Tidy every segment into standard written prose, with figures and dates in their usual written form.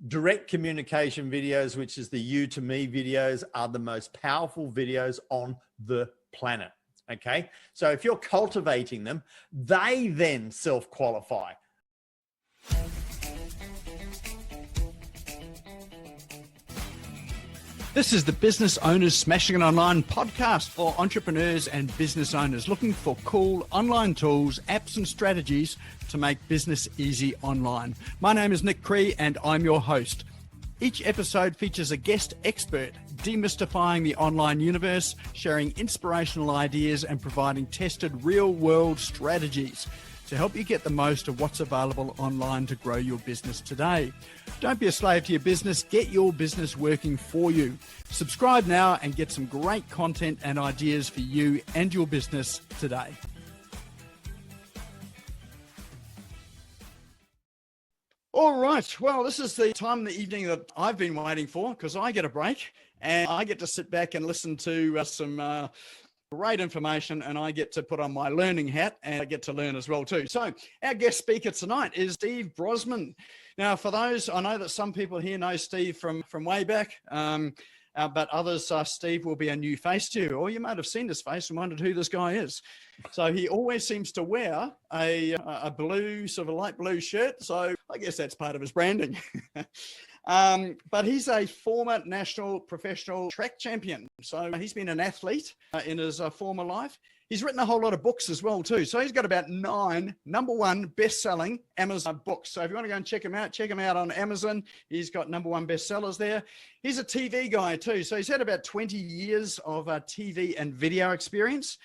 direct communication videos, which is the you to me videos, are the most powerful videos on the planet. Okay. So if you're cultivating them, they then self-qualify. This is the Business Owners Smashing It Online podcast for entrepreneurs and business owners looking for cool online tools, apps and strategies to make business easy online. My name is Nick Cree and I'm your host. Each episode features a guest expert demystifying the online universe, sharing inspirational ideas and providing tested real-world strategies to help you get the most of what's available online to grow your business today. Don't be a slave to your business. Get your business working for you. Subscribe now and get some great content and ideas for you and your business today. All right. Well, this is the time in the evening that I've been waiting for because I get a break and I get to sit back and listen to some great information, and I get to put on my learning hat and I get to learn as well too. So our guest speaker tonight is Steve Brossman. Now, for those, I know that some people here know Steve from way back, but others, Steve will be a new face to you, or you might have seen his face and wondered who this guy is. So he always seems to wear a blue, sort of light blue shirt. So I guess that's part of his branding. But he's a former national professional track champion. So he's been an athlete in his former life. He's written a whole lot of books as well too. So he's got about 9 #1 best-selling Amazon books. So if you want to go and check him out on Amazon. He's got #1 bestsellers there. He's a TV guy too. So he's had about 20 years of TV and video experience,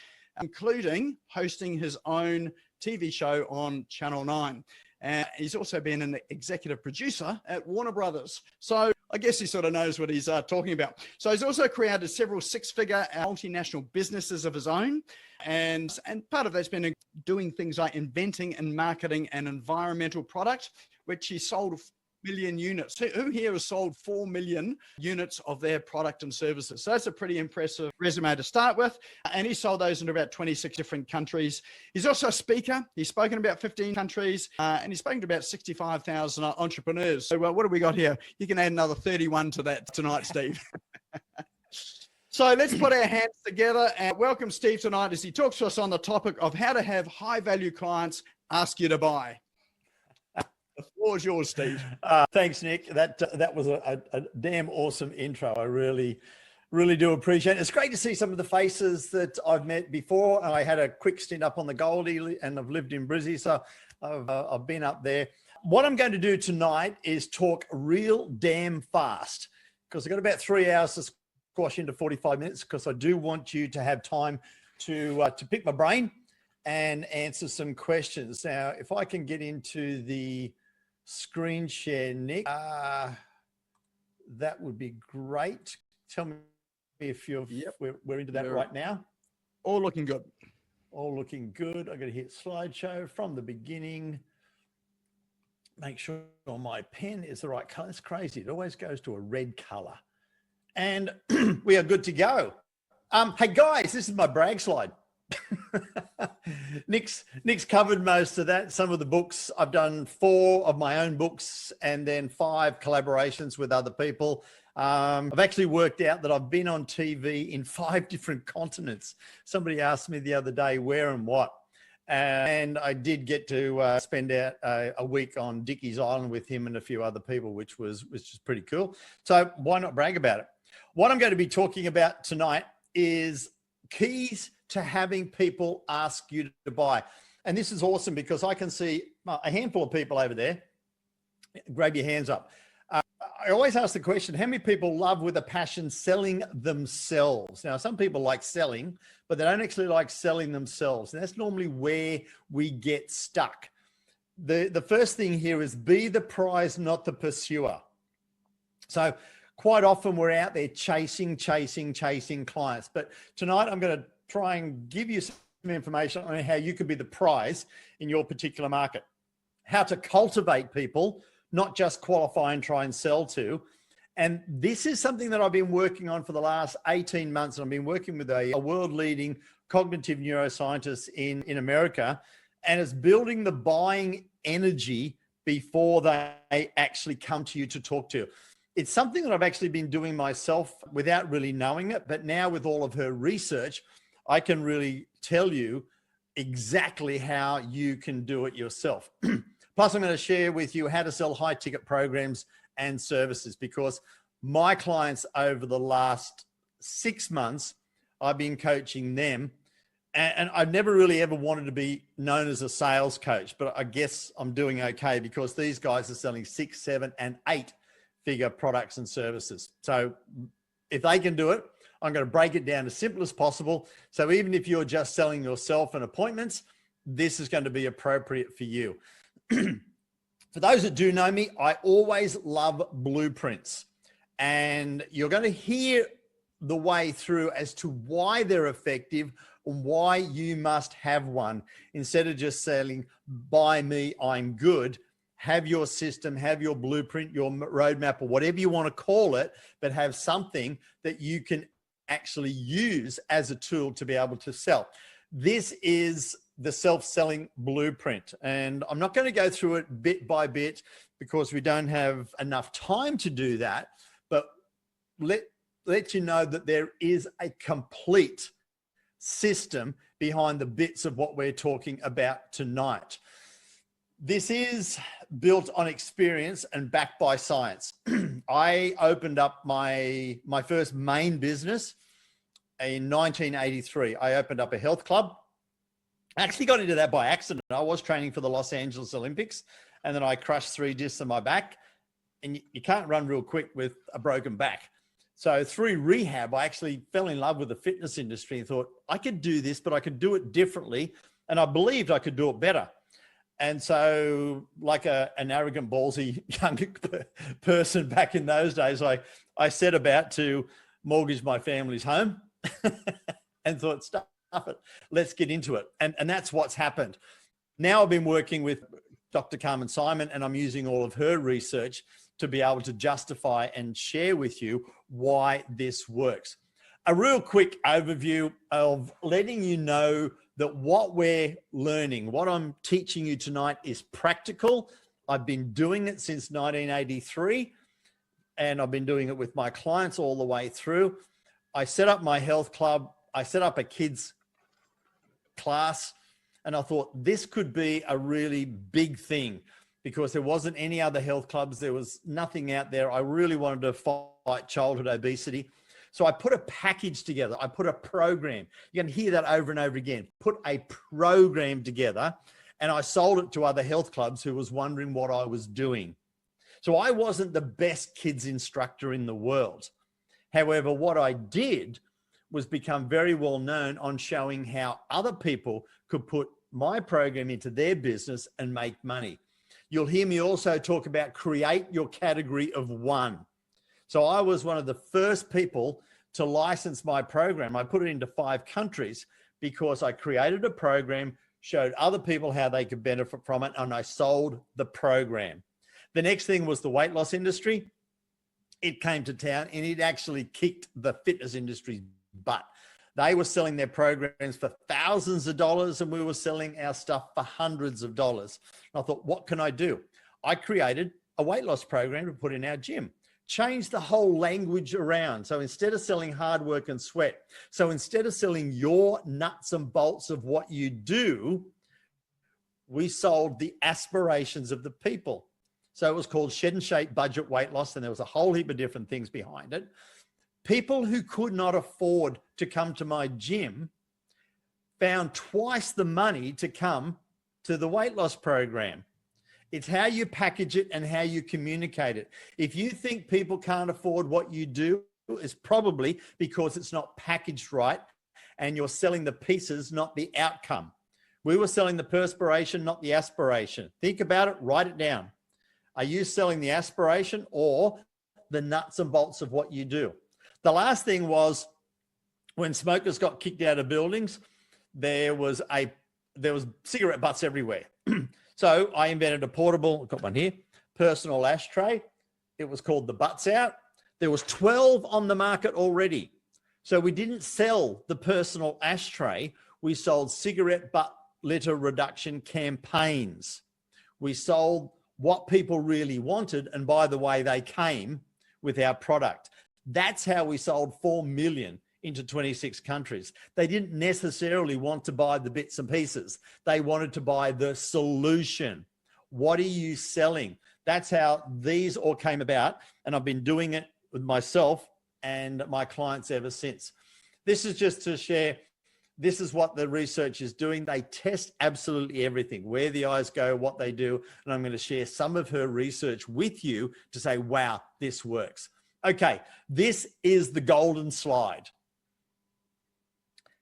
including hosting his own TV show on Channel 9. And he's also been an executive producer at Warner Brothers. So I guess he sort of knows what he's talking about. So he's also created several 6-figure multinational businesses of his own. And part of that's been doing things like inventing and marketing an environmental product, which he sold 4 million units. Who here has sold 4 million units of their product and services? So that's a pretty impressive resume to start with. And he sold those in about 26 different countries. He's also a speaker. He's spoken about 15 countries and he's spoken to about 65,000 entrepreneurs. So what do we got here? You can add another 31 to that tonight, Steve. So let's put our hands together and welcome Steve tonight as he talks to us on the topic of how to have high value clients ask you to buy. The floor is yours, Steve. Thanks, Nick. That was a damn awesome intro. I really do appreciate it. It's great to see some of the faces that I've met before. I had a quick stint up on the Goldie and I've lived in Brizzy, so I've been up there. What I'm going to do tonight is talk real damn fast because I've got about 3 hours to squash into 45 minutes because I do want you to have time to pick my brain and answer some questions. Now, if I can get into the screen share, Nick, that would be great. Tell me if you're, we're into that right now. All looking good. All looking good. I'm going to hit slideshow from the beginning. Make sure my pen is the right color. It's crazy. It always goes to a red color. And we are good to go. Hey guys, this is my brag slide. Nick's covered most of that. Some of the books, I've done 4 of my own books and then 5 collaborations with other people. I've actually worked out that I've been on TV in 5 different continents. Somebody asked me the other day where and what. And I did get to spend out a week on Dickie's Island with him and a few other people, which was just pretty cool. So why not brag about it? What I'm going to be talking about tonight is keys to having people ask you to buy. And this is awesome because I can see a handful of people over there. Grab your hands up. I always ask the question, how many people love with a passion selling themselves? Now, some people like selling, but they don't actually like selling themselves. And that's normally where we get stuck. The first thing here is be the prize, not the pursuer. So quite often we're out there chasing clients. But tonight I'm going to try and give you some information on how you could be the prize in your particular market, how to cultivate people, not just qualify and try and sell to. And this is something that I've been working on for the last 18 months. And I've been working with a world-leading cognitive neuroscientist in America. And it's building the buying energy before they actually come to you to talk to you. It's something that I've actually been doing myself without really knowing it. But now with all of her research, I can really tell you exactly how you can do it yourself. Plus, I'm going to share with you how to sell high ticket programs and services, because my clients over the last 6 months, I've been coaching them, and I've never really ever wanted to be known as a sales coach, but I guess I'm doing okay because these guys are selling 6, 7, and 8 figure products and services. So if they can do it, I'm going to break it down as simple as possible. So even if you're just selling yourself and appointments, this is going to be appropriate for you. For those that do know me, I always love blueprints, and you're going to hear the way through as to why they're effective and why you must have one. Instead of just selling, buy me, I'm good. Have your system, have your blueprint, your roadmap, or whatever you want to call it, but have something that you can actually use as a tool to be able to sell. This is the self-selling blueprint, and I'm not going to go through it bit by bit because we don't have enough time to do that, but let you know that there is a complete system behind the bits of what we're talking about tonight. This is built on experience and backed by science. I opened up my first main business in 1983. I opened up a health club. I actually got into that by accident. I was training for the Los Angeles Olympics, and then I crushed 3 discs in my back, and you can't run real quick with a broken back. So through rehab, I actually fell in love with the fitness industry and thought I could do this, but I could do it differently. And I believed I could do it better. And so like an arrogant, ballsy young person back in those days, I set about to mortgage my family's home and thought, stuff it, let's get into it. And that's what's happened. Now I've been working with Dr. Carmen Simon, and I'm using all of her research to be able to justify and share with you why this works. A real quick overview of letting you know that what we're learning, what I'm teaching you tonight is practical. I've been doing it since 1983, and I've been doing it with my clients all the way through. I set up my health club. I set up a kids class, and I thought this could be a really big thing because there wasn't any other health clubs. There was nothing out there. I really wanted to fight childhood obesity. So I put a package together. I put a program. You're going to hear that over and over again. Put a program together, and I sold it to other health clubs who was wondering what I was doing. So I wasn't the best kids instructor in the world. However, what I did was become very well known on showing how other people could put my program into their business and make money. You'll hear me also talk about create your category of one. So I was one of the first people to license my program. I put it into 5 countries because I created a program, showed other people how they could benefit from it, and I sold the program. The next thing was the weight loss industry. It came to town, and it actually kicked the fitness industry's butt. They were selling their programs for thousands of dollars, and we were selling our stuff for hundreds of dollars. And I thought, what can I do? I created a weight loss program to put in our gym. Change the whole language around. So instead of selling hard work and sweat, so instead of selling your nuts and bolts of what you do, we sold the aspirations of the people. So it was called Shed and Shape Budget Weight Loss, and there was a whole heap of different things behind it. People who could not afford to come to my gym found twice the money to come to the weight loss program. It's how you package it and how you communicate it. If you think people can't afford what you do, it's probably because it's not packaged right and you're selling the pieces, not the outcome. We were selling the perspiration, not the aspiration. Think about it, write it down. Are you selling the aspiration or the nuts and bolts of what you do? The last thing was when smokers got kicked out of buildings, there was cigarette butts everywhere. So I invented a portable, I've got one here, personal ashtray. It was called the Butts Out. There was 12 on the market already. So we didn't sell the personal ashtray. We sold cigarette butt litter reduction campaigns. We sold what people really wanted. And by the way, they came with our product. That's how we sold 4 million into 26 countries. They didn't necessarily want to buy the bits and pieces. They wanted to buy the solution. What are you selling? That's how these all came about. And I've been doing it with myself and my clients ever since. This is just to share. This is what the research is doing. They test absolutely everything, where the eyes go, what they do. And I'm going to share some of her research with you to say, wow, this works. Okay, this is the golden slide.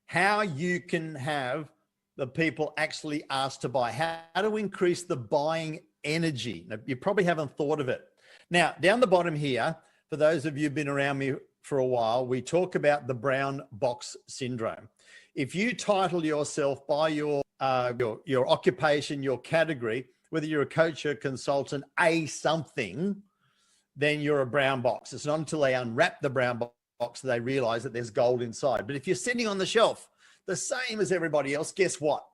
How you can have the people actually ask to buy, how to increase the buying energy. Now, you probably haven't thought of it. Now, down the bottom here, for those of you who've been around me for a while, we talk about the brown box syndrome. If you title yourself by your occupation, your category, whether you're a coach or a consultant, a something, then you're a brown box. It's not until they unwrap the brown box that they realize that there's gold inside. But if you're sitting on the shelf, the same as everybody else, guess what?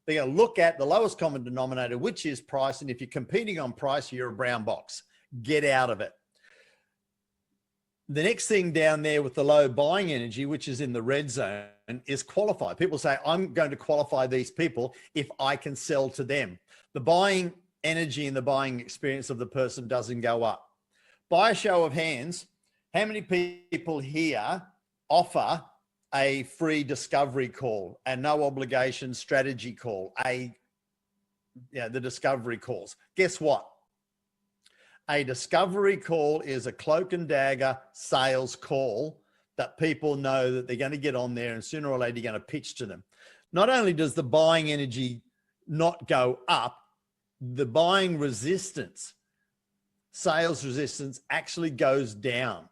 They're going to look at the lowest common denominator, which is price. And if you're competing on price, you're a brown box. Get out of it. The next thing down there with the low buying energy, which is in the red zone, is qualify. People say, I'm going to qualify these people if I can sell to them. The buying energy and the buying experience of the person doesn't go up. By a show of hands, how many people here offer a free discovery call, a no obligation strategy call, the discovery calls? Guess what? A discovery call is a cloak and dagger sales call that people know that they're going to get on there and sooner or later you're going to pitch to them. Not only does the buying energy not go up, the buying resistance, sales resistance actually goes down,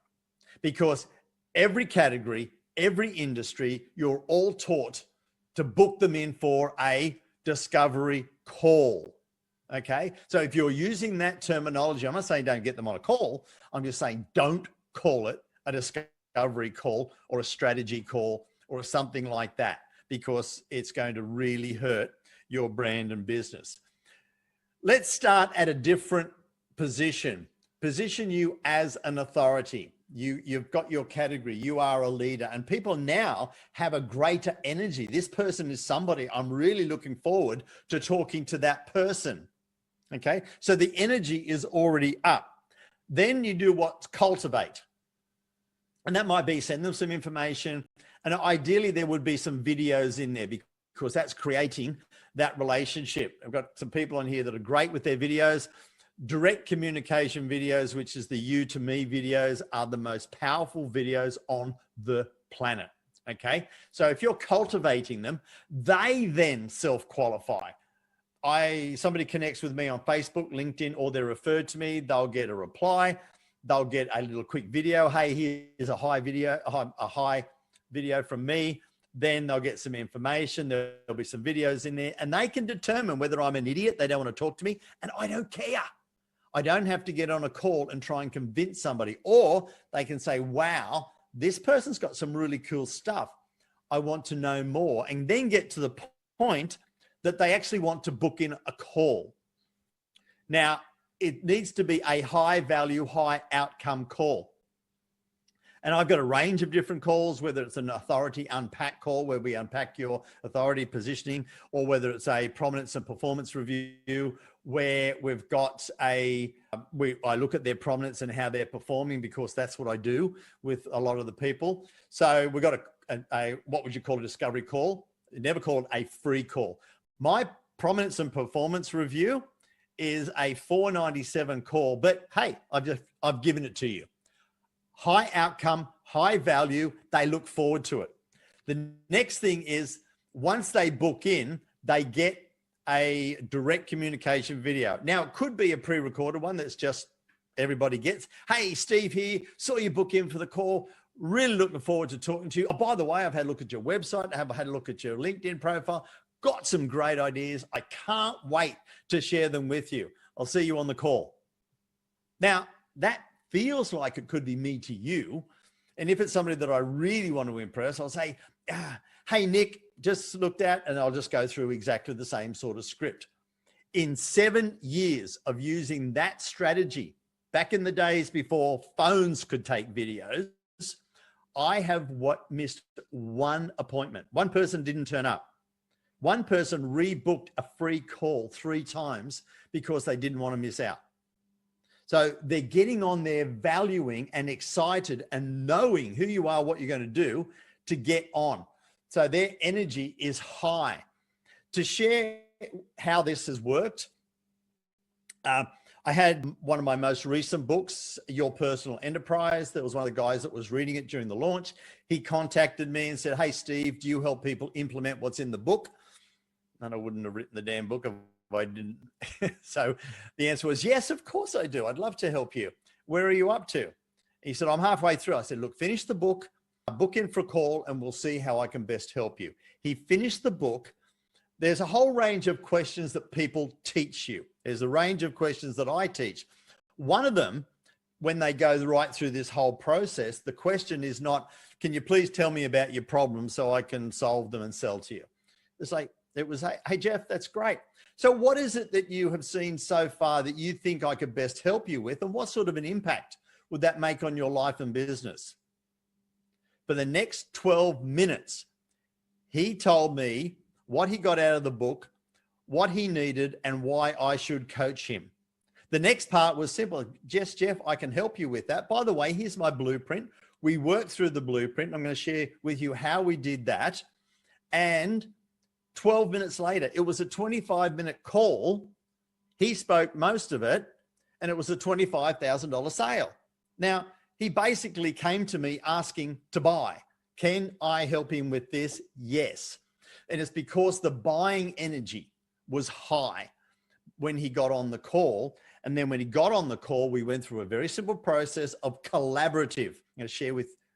because every category, every industry, you're all taught to book them in for a discovery call. Okay. So if you're using that terminology, I'm not saying don't get them on a call. I'm just saying don't call it a discovery call or a strategy call or something like that, because it's going to really hurt your brand and business. Let's start at a different position. Position you as an authority. You've got your category. You are a leader, and people now have a greater energy. This person is somebody I'm really looking forward to talking to that person. Okay, so the energy is already up. Then you do what's cultivate. And that might be send them some information. And ideally there would be some videos in there, because that's creating that relationship. I've got some people on here that are great with their videos. Direct communication videos, which is the you to me videos, are the most powerful videos on the planet. Okay, so if you're cultivating them, they then self-qualify. Somebody connects with me on Facebook, LinkedIn, or they're referred to me, they'll get a reply. They'll get a little quick video. Hey, here's a high video from me. Then they'll get some information. There'll be some videos in there, and they can determine whether I'm an idiot. They don't want to talk to me, and I don't care. I don't have to get on a call and try and convince somebody, or they can say, wow, this person's got some really cool stuff. I want to know more, and then get to the point that they actually want to book in a call. Now, it needs to be a high value, high outcome call. And I've got a range of different calls, whether it's an authority unpack call where we unpack your authority positioning, or whether it's a prominence and performance review where we've got I look at their prominence and how they're performing, because that's what I do with a lot of the people. So we've got a what would you call a discovery call? Never call it a free call. My prominence and performance review is a $497 call, but hey, I've given it to you. High outcome, high value. They look forward to it. The next thing is, once they book in, they get a direct communication video. Now, it could be a pre-recorded one that's just everybody gets. Hey, Steve here. Saw you book in for the call. Really looking forward to talking to you. Oh, by the way, I've had a look at your website. I've had a look at your LinkedIn profile. Got some great ideas. I can't wait to share them with you. I'll see you on the call. Now, that feels like it could be me to you. And if it's somebody that I really want to impress, I'll say, hey, Nick, just looked at, and I'll just go through exactly the same sort of script. In 7 years of using that strategy, back in the days before phones could take videos, I have missed one appointment. One person didn't turn up. One person rebooked a free call 3 times because they didn't want to miss out. So they're getting on there, valuing and excited and knowing who you are, what you're going to do to get on. So their energy is high. To share how this has worked, I had one of my most recent books, Your Personal Enterprise. There was one of the guys that was reading it during the launch. He contacted me and said, "Hey, Steve, do you help people implement what's in the book?" And I wouldn't have written the damn book if I didn't. So the answer was, yes, of course I do. I'd love to help you. Where are you up to? He said, I'm halfway through. I said, look, finish the book, book in for a call, and we'll see how I can best help you. He finished the book. There's a whole range of questions that people teach you. There's a range of questions that I teach. One of them, when they go right through this whole process, the question is not, can you please tell me about your problems so I can solve them and sell to you? It's like, it was, hey, Jeff, that's great. So what is it that you have seen so far that you think I could best help you with? And what sort of an impact would that make on your life and business? For the next 12 minutes, he told me what he got out of the book, what he needed, and why I should coach him. The next part was simple. Yes, Jeff, I can help you with that. By the way, here's my blueprint. We worked through the blueprint. I'm going to share with you how we did that. And 12 minutes later, it was a 25-minute call. He spoke most of it, and it was a $25,000 sale. Now, he basically came to me asking to buy. Can I help him with this? Yes. And it's because the buying energy was high when he got on the call. And then when he got on the call, we went through a very simple process of collaborative. I'm going to share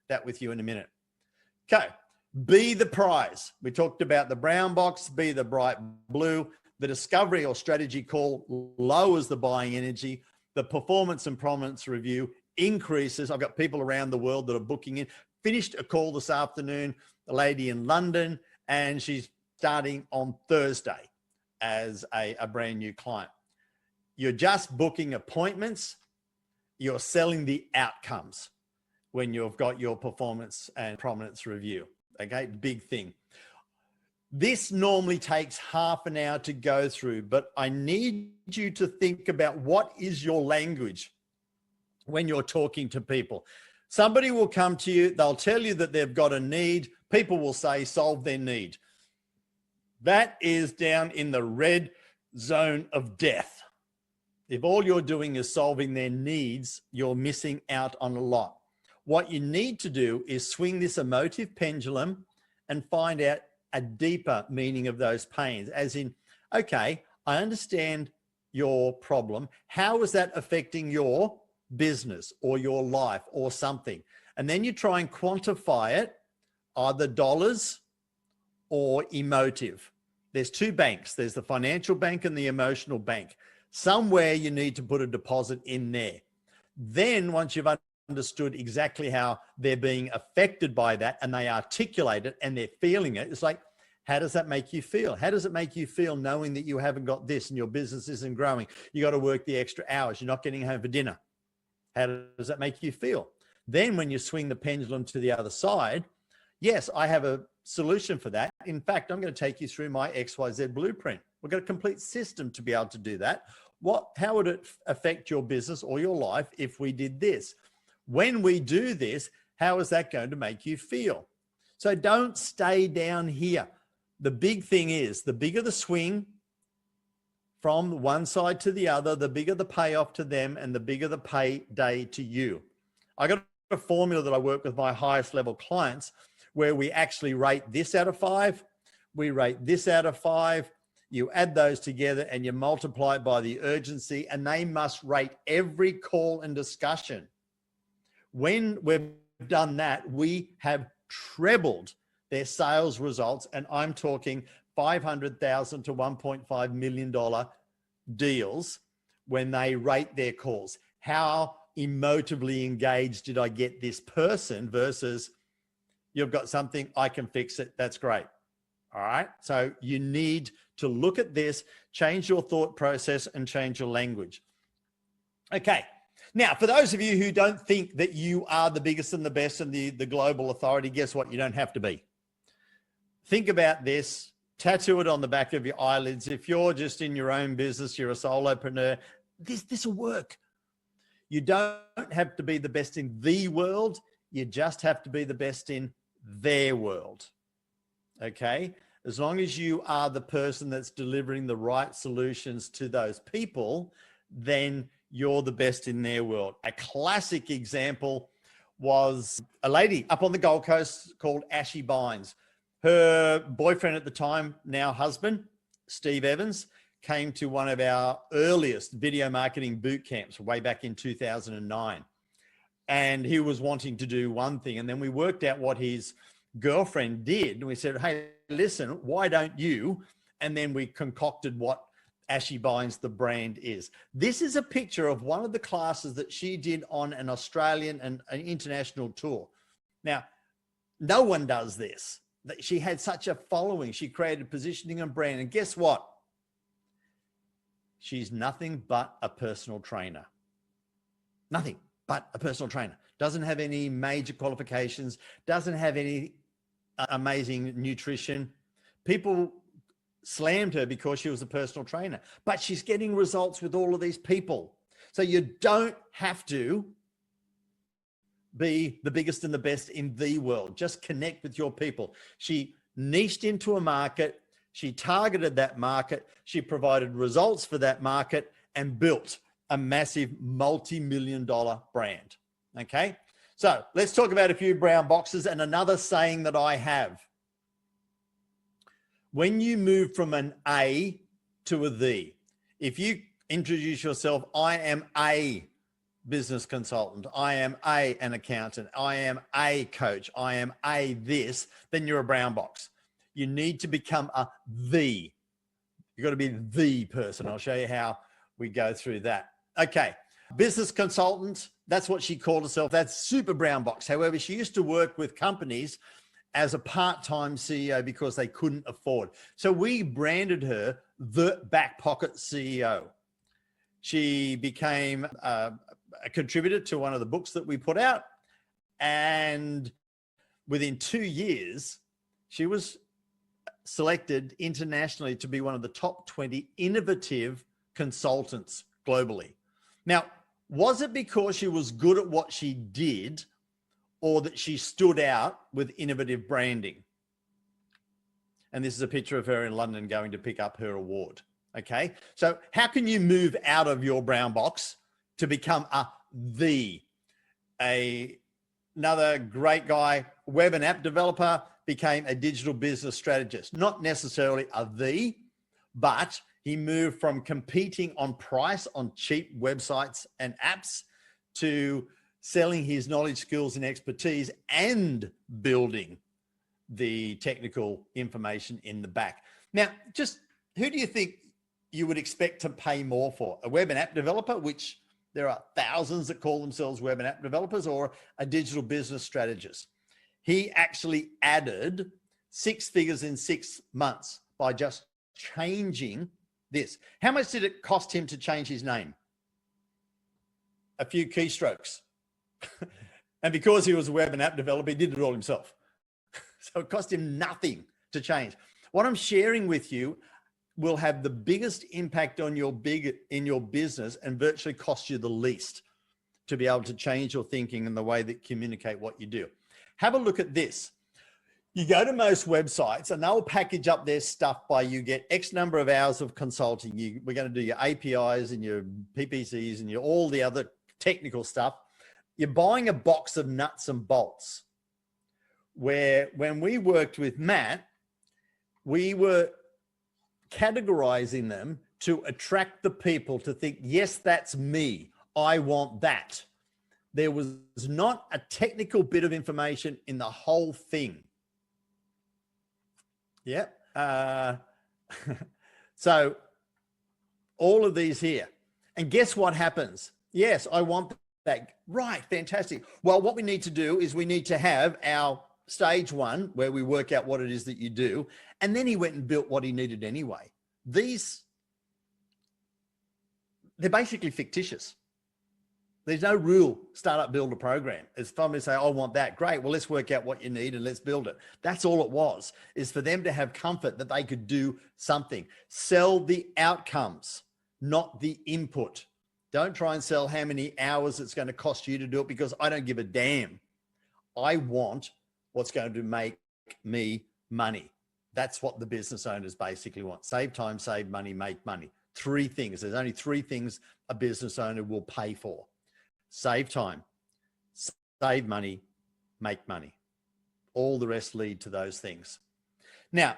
that with you in a minute. Okay. Be the prize. We talked about the brown box, be the bright blue. The discovery or strategy call lowers the buying energy. The performance and prominence review increases. I've got people around the world that are booking in. Finished a call this afternoon, a lady in London, and she's starting on Thursday as a brand new client. You're just booking appointments. You're selling the outcomes when you've got your performance and prominence review. Okay, big thing. This normally takes half an hour to go through, but I need you to think about what is your language when you're talking to people. Somebody will come to you, they'll tell you that they've got a need. People will say, solve their need. That is down in the red zone of death. If all you're doing is solving their needs, you're missing out on a lot. What you need to do is swing this emotive pendulum and find out a deeper meaning of those pains, as in, okay, I understand your problem. How is that affecting your business or your life or something? And then you try and quantify it, either dollars or emotive. There's 2 banks. There's the financial bank and the emotional bank. Somewhere you need to put a deposit in there. Then once you've understood exactly how they're being affected by that and they articulate it and they're feeling it, it's like, how does that make you feel? How does it make you feel knowing that you haven't got this and your business isn't growing? You got to work the extra hours. You're not getting home for dinner. How does that make you feel? Then when you swing the pendulum to the other side, yes, I have a solution for that. In fact, I'm going to take you through my XYZ blueprint. We've got a complete system to be able to do that. How would it affect your business or your life if we did this? When we do this, how is that going to make you feel? So don't stay down here. The big thing is, the bigger the swing from one side to the other, the bigger the payoff to them and the bigger the payday to you. I got a formula that I work with my highest level clients where we actually rate this out of 5. We rate this out of 5. You add those together and you multiply it by the urgency, and they must rate every call and discussion. When we've done that, we have trebled their sales results, and I'm talking $500,000 to $1.5 million deals when they rate their calls. How emotively engaged did I get this person versus you've got something, I can fix it, that's great. All right. So you need to look at this, change your thought process, and change your language. Okay. Now, for those of you who don't think that you are the biggest and the best and the global authority, guess what? You don't have to be. Think about this. Tattoo it on the back of your eyelids. If you're just in your own business, you're a solopreneur, this will work. You don't have to be the best in the world. You just have to be the best in their world. Okay? As long as you are the person that's delivering the right solutions to those people, then you're the best in their world. A classic example was a lady up on the Gold Coast called Ashy Bynes. Her boyfriend at the time, now husband, Steve Evans, came to one of our earliest video marketing boot camps way back in 2009. And he was wanting to do one thing. And then we worked out what his girlfriend did. And we said, hey, listen, why don't you? And then we concocted what Ashy Bynes, the brand, is. This is a picture of one of the classes that she did on an Australian and an international tour. Now, no one does this. She had such a following. She created positioning and brand. And guess what? She's nothing but a personal trainer. Nothing but a personal trainer. Doesn't have any major qualifications. Doesn't have any amazing nutrition. People slammed her because she was a personal trainer, but she's getting results with all of these people. So you don't have to be the biggest and the best in the world. Just connect with your people. She niched into a market. She targeted that market. She provided results for that market and built a massive multi-million-dollar brand. Okay. So let's talk about a few brown boxes and another saying that I have. When you move from an A to a the, if you introduce yourself, I am a business consultant, I am an accountant, I am a coach, I am a this, then you're a brown box. You need to become a the. You've got to be the person. I'll show you how we go through that. Okay. Business consultant, that's what she called herself. That's super brown box. However, she used to work with companies as a part-time CEO because they couldn't afford. So we branded her the back pocket CEO. She became a contributor to one of the books that we put out. And within 2 years, she was selected internationally to be one of the top 20 innovative consultants globally. Now, was it because she was good at what she did, or that she stood out with innovative branding? And this is a picture of her in London going to pick up her award. Okay. So how can you move out of your brown box to become another great guy, web and app developer, became a digital business strategist? Not necessarily but he moved from competing on price on cheap websites and apps to selling his knowledge, skills, and expertise and building the technical information in the back. Now, just who do you think you would expect to pay more for? A web and app developer, which there are thousands that call themselves web and app developers, or a digital business strategist? He actually added 6 figures in 6 months by just changing this. How much did it cost him to change his name? A few keystrokes. And because he was a web and app developer, he did it all himself. So it cost him nothing to change. What I'm sharing with you will have the biggest impact on your business and virtually cost you the least to be able to change your thinking and the way that communicate what you do. Have a look at this. You go to most websites and they'll package up their stuff by you get X number of hours of consulting. We're going to do your APIs and your PPCs and all the other technical stuff. You're buying a box of nuts and bolts. Where when we worked with Matt, we were categorizing them to attract the people to think, yes, that's me. I want that. There was not a technical bit of information in the whole thing. Yep. So all of these here. And guess what happens? Yes, I want that. Right. Fantastic. Well, what we need to do is we need to have our stage 1 where we work out what it is that you do. And then he went and built what he needed anyway. they're basically fictitious. There's no real startup builder program. It's for them to say, I want that. Great. Well, let's work out what you need and let's build it. That's all it was, is for them to have comfort that they could do something. Sell the outcomes, not the input. Don't try and sell how many hours it's going to cost you to do it, because I don't give a damn. I want what's going to make me money. That's what the business owners basically want. Save time, save money, make money. 3 things. There's only 3 things a business owner will pay for. Save time, save money, make money. All the rest lead to those things. Now,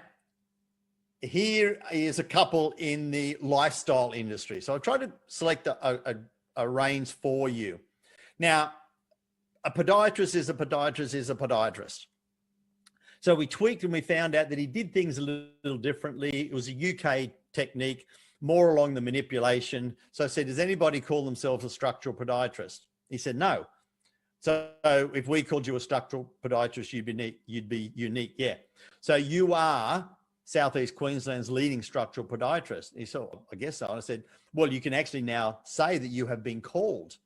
here is a couple in the lifestyle industry. So I've tried to select a range for you. Now, a podiatrist is a podiatrist is a podiatrist. So we tweaked and we found out that he did things a little differently. It was a UK technique, more along the manipulation. So I said, does anybody call themselves a structural podiatrist? He said, no. So if we called you a structural podiatrist, you'd be unique. Yeah. So you are Southeast Queensland's leading structural podiatrist. He said, I guess so. And I said, well, you can actually now say that you have been called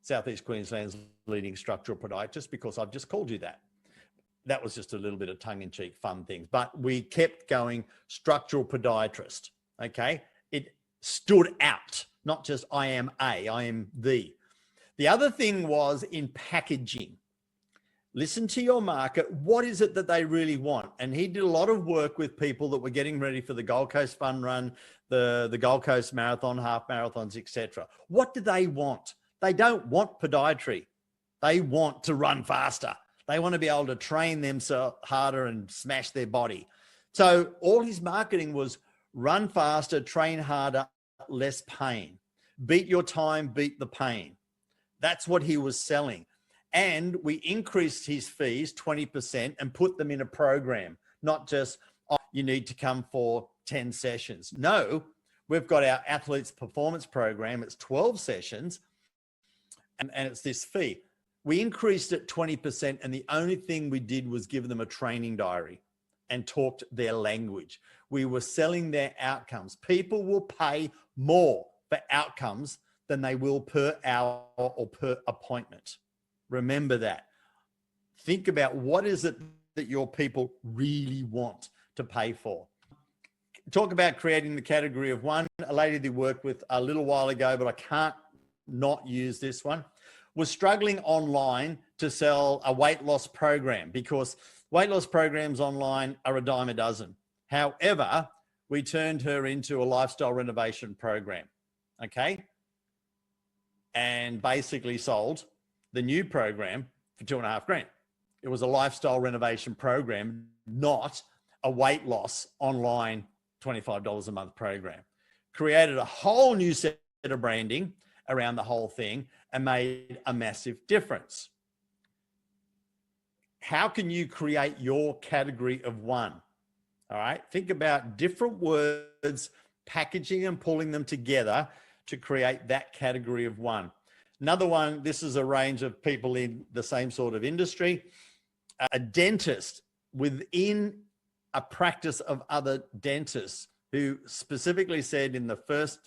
Southeast Queensland's leading structural podiatrist because I've just called you that. That was just a little bit of tongue-in-cheek fun things, but we kept going structural podiatrist. Okay. It stood out, not just I am the. The other thing was in packaging. Listen to your market. What is it that they really want? And he did a lot of work with people that were getting ready for the Gold Coast Fun Run, the Gold Coast Marathon, half marathons, etc. What do they want? They don't want podiatry. They want to run faster. They want to be able to train themselves harder and smash their body. So all his marketing was run faster, train harder, less pain. Beat your time, beat the pain. That's what he was selling. And we increased his fees 20% and put them in a program, not just, oh, you need to come for 10 sessions. No, we've got our athletes performance program. It's 12 sessions and it's this fee. We increased it 20%. And the only thing we did was give them a training diary and talked their language. We were selling their outcomes. People will pay more for outcomes than they will per hour or per appointment. Remember that. Think about what is it that your people really want to pay for. Talk about creating the category of one. A lady that worked with a little while ago, but I can't not use this one, was struggling online to sell a weight loss program because weight loss programs online are a dime a dozen. However, we turned her into a lifestyle renovation program. Okay. And basically sold the new program for $2.5 grand. It was a lifestyle renovation program, not a weight loss online $25 a month program. Created a whole new set of branding around the whole thing and made a massive difference. How can you create your category of one? All right. Think about different words, packaging and pulling them together to create that category of one. Another one, this is a range of people in the same sort of industry. A dentist within a practice of other dentists who specifically said in the first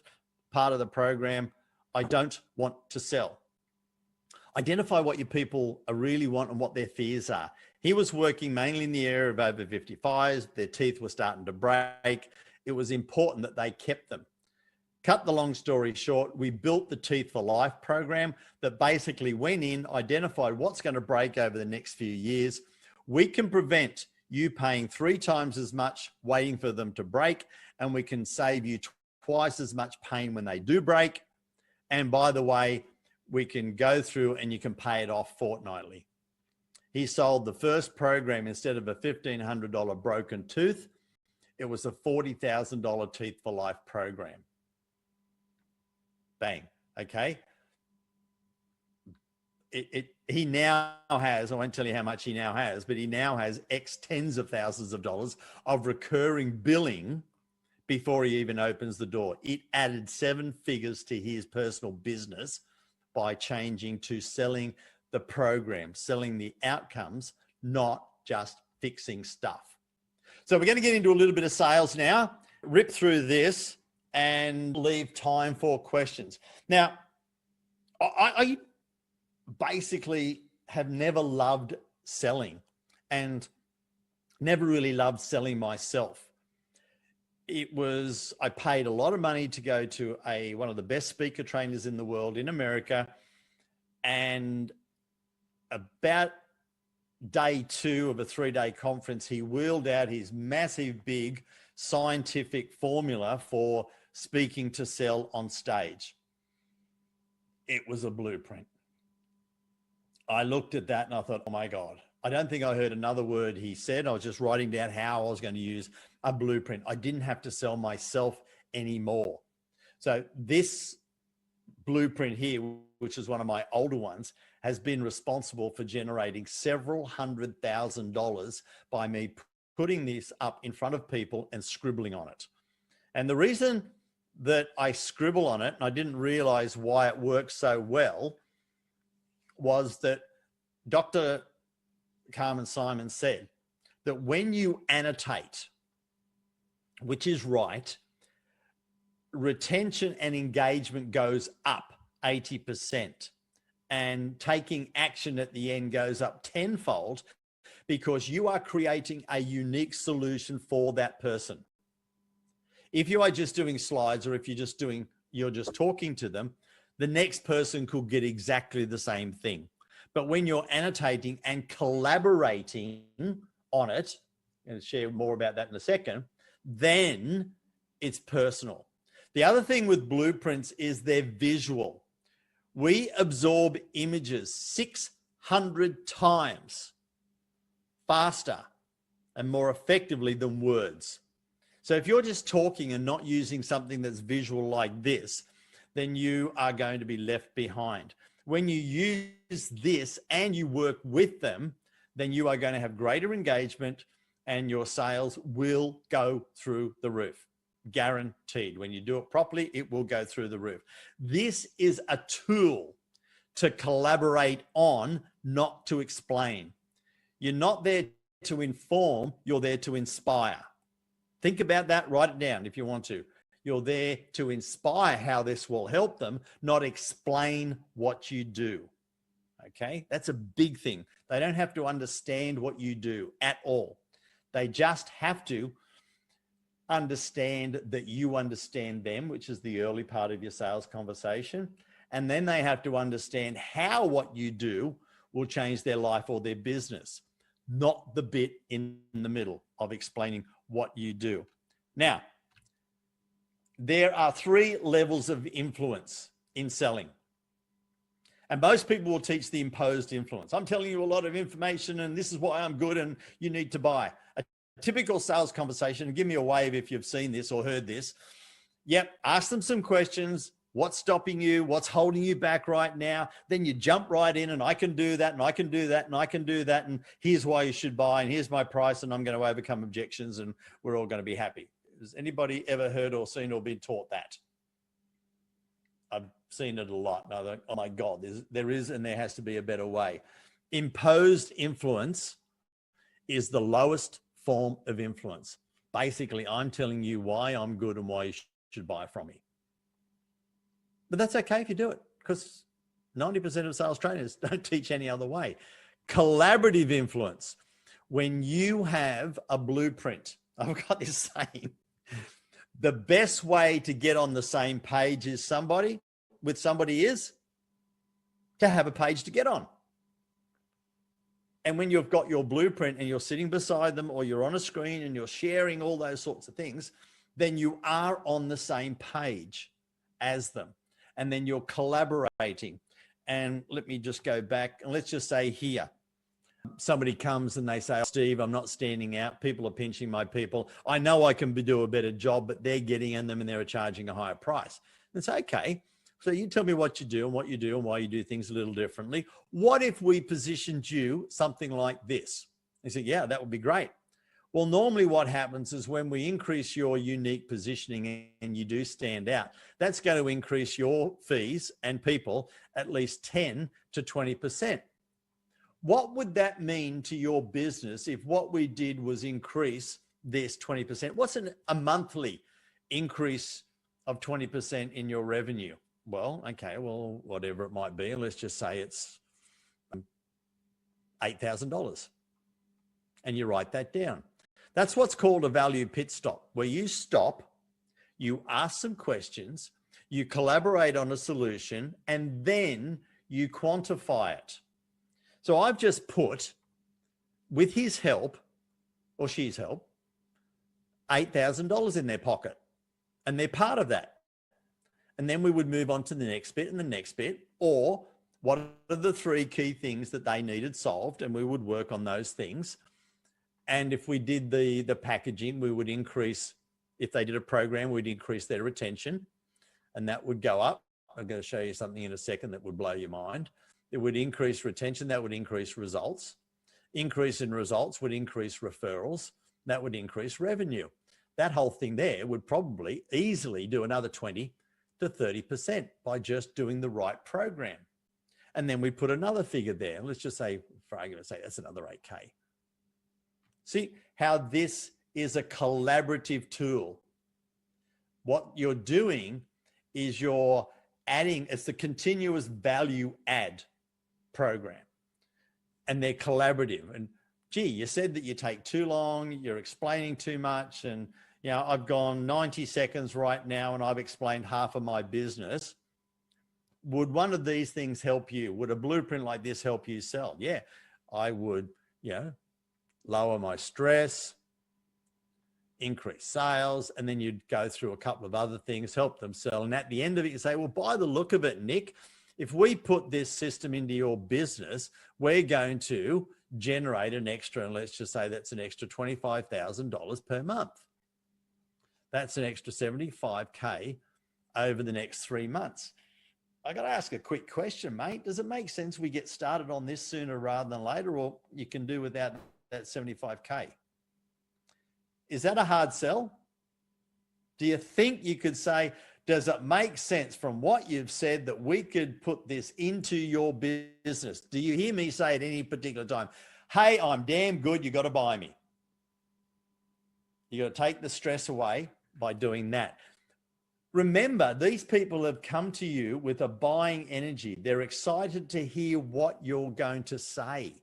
part of the program, I don't want to sell. Identify what your people really want and what their fears are. He was working mainly in the area of over 55s. Their teeth were starting to break. It was important that they kept them. Cut the long story short, we built the Teeth for Life program that basically went in, identified what's going to break over the next few years. We can prevent you paying 3 times as much waiting for them to break, and we can save you twice as much pain when they do break. And by the way, we can go through and you can pay it off fortnightly. He sold the first program instead of a $1,500 broken tooth. It was a $40,000 Teeth for Life program. Bang. Okay. He now has, I won't tell you how much he now has, but he now has X tens of thousands of dollars of recurring billing before he even opens the door. It added 7 figures to his personal business by changing to selling the program, selling the outcomes, not just fixing stuff. So we're going to get into a little bit of sales now. rip through this and leave time for questions. Now, I basically have never loved selling and never really loved selling myself. I paid a lot of money to go to one of the best speaker trainers in the world in America. And about day 2 of a 3-day conference, he wheeled out his massive, big scientific formula for speaking to sell on stage. It was a blueprint. I looked at that and I thought, oh my God, I don't think I heard another word he said. I was just writing down how I was going to use a blueprint. I didn't have to sell myself anymore. So this blueprint here, which is one of my older ones, has been responsible for generating several $100,000 by me putting this up in front of people and scribbling on it. And the reason that I scribble on it, and I didn't realize why it works so well, was that Dr. Carmen Simon said that when you annotate, which is right, retention and engagement goes up 80%, and taking action at the end goes up tenfold, because you are creating a unique solution for that person. If you are just doing slides, or if you're just talking to them, the next person could get exactly the same thing. But when you're annotating and collaborating on it, and share more about that in a second, then it's personal. The other thing with blueprints is they're visual. We absorb images 600 times faster and more effectively than words. So if you're just talking and not using something that's visual like this, then you are going to be left behind. When you use this and you work with them, then you are going to have greater engagement and your sales will go through the roof. Guaranteed. When you do it properly, it will go through the roof. This is a tool to collaborate on, not to explain. You're not there to inform, you're there to inspire. Think about that, write it down if you want to. You're there to inspire how this will help them, not explain what you do. Okay, that's a big thing. They don't have to understand what you do at all. They just have to understand that you understand them, which is the early part of your sales conversation. And then they have to understand how what you do will change their life or their business, not the bit in the middle of explaining what you do. Now, there are 3 levels of influence in selling. And most people will teach the imposed influence. I'm telling you a lot of information and this is why I'm good and you need to buy. A typical sales conversation, and give me a wave if you've seen this or heard this. Yep, ask them some questions. What's stopping you? What's holding you back right now? Then you jump right in and I can do that and I can do that and I can do that. And here's why you should buy and here's my price and I'm going to overcome objections and we're all going to be happy. Has anybody ever heard or seen or been taught that? I've seen it a lot. And I think, oh my God, there is and there has to be a better way. Imposed influence is the lowest form of influence. Basically, I'm telling you why I'm good and why you should buy from me. But that's okay if you do it, because 90% of sales trainers don't teach any other way. Collaborative influence. When you have a blueprint, I've got this saying, the best way to get on the same page with somebody is to have a page to get on. And when you've got your blueprint and you're sitting beside them or you're on a screen and you're sharing all those sorts of things, then you are on the same page as them. And then you're collaborating. And let me just go back and let's just say here, somebody comes and they say, oh, Steve, I'm not standing out. People are pinching my people. I know I can do a better job, but they're getting in them and they're charging a higher price. And it's okay. So you tell me what you do and why you do things a little differently. What if we positioned you something like this? They say, yeah, that would be great. Well, normally what happens is when we increase your unique positioning and you do stand out, that's going to increase your fees and people at least 10 to 20%. What would that mean to your business if what we did was increase this 20%? What's a monthly increase of 20% in your revenue. Well, okay, well, whatever it might be, let's just say it's $8,000. And you write that down. That's what's called a value pit stop, where you stop, you ask some questions, you collaborate on a solution, and then you quantify it. So I've just put, with his help or she's help, $8,000 in their pocket, and they're part of that. And then we would move on to the next bit and the next bit, or what are the 3 key things that they needed solved, and we would work on those things. And if we did the packaging, we would increase, if they did a program, we'd increase their retention, and that would go up. I'm going to show you something in a second that would blow your mind. It would increase retention, that would increase results. Increase in results would increase referrals, that would increase revenue. That whole thing there would probably easily do another 20 to 30% by just doing the right program. And then we put another figure there. Let's just say, for argument's sake, that's another 8K. See how this is a collaborative tool. What you're doing is you're adding, it's the continuous value add program, and they're collaborative. And gee, you said that you take too long, you're explaining too much, and you know, I've gone 90 seconds right now and I've explained half of my business. Would one of these things help you? Would a blueprint like this help you sell? Yeah, I would, lower my stress, increase sales, and then you'd go through a couple of other things, help them sell. And at the end of it, you say, well, by the look of it, Nick, if we put this system into your business, we're going to generate an extra, and let's just say that's an extra $25,000 per month. That's an extra 75K over the next 3 months. I got to ask a quick question, mate. Does it make sense we get started on this sooner rather than later, or you can do without that 75K? Is that a hard sell? Do you think you could say, does it make sense from what you've said that we could put this into your business? Do you hear me say at any particular time, hey, I'm damn good, you got to buy me? You got to take the stress away by doing that. Remember, these people have come to you with a buying energy. They're excited to hear what you're going to say.